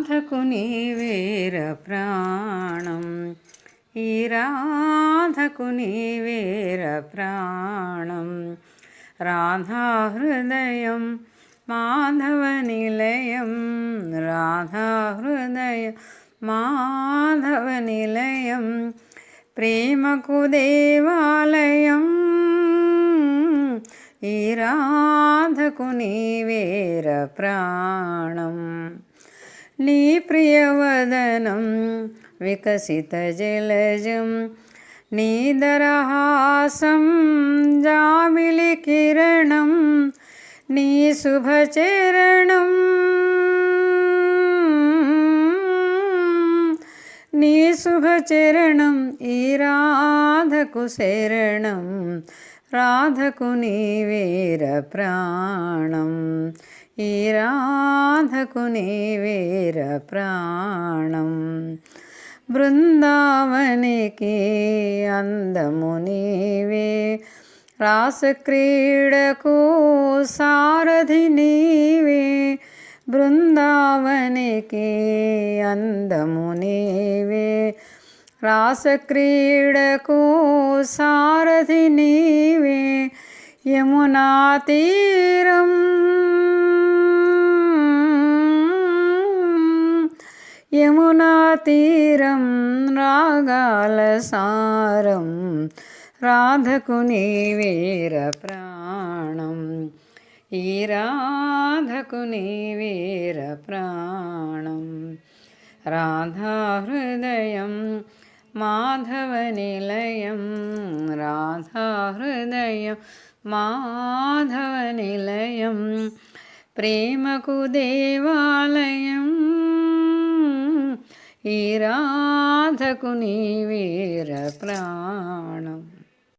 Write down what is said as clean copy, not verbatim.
రాధకు నీవేర ప్రాణం, ఈ రాధకు నీవేర ప్రాణం. రాధా హృదయం మాధవ నిలయం, రాధా హృదయం మాధవ నిలయం. ప్రేమకు దేవాలయం, ఈ రాధకు నీవేర ప్రాణం. నీ ప్రియవదనం వికసిత జలజం, నీ దరహాసం జామిలి కిరణం. నీ శుభచరణం, నీ శుభచరణం ఈ రాధకు శరణం. రాధకు నీవేర ప్రాణం, ఈ రాధకు నీవేర ప్రాణం. బృందావనికి అందము నీవే, రాసక్రీడకు సారథి నీవే. బృందావనికి అందము నీవే, రాసక్రీడకు సారథి నీవే. యమునా తీరం, యమునా తీరం రాగాల సారం. రాధకు నీవేర ప్రాణం, ఈ రాధకు నీవేర ప్రాణం. రాధా హృదయం మాధవ నిలయం, రాధా హృదయం మాధవ నిలయం. ప్రేమకు దేవాలయం, ఈ రాధకు నీవేర ప్రాణం.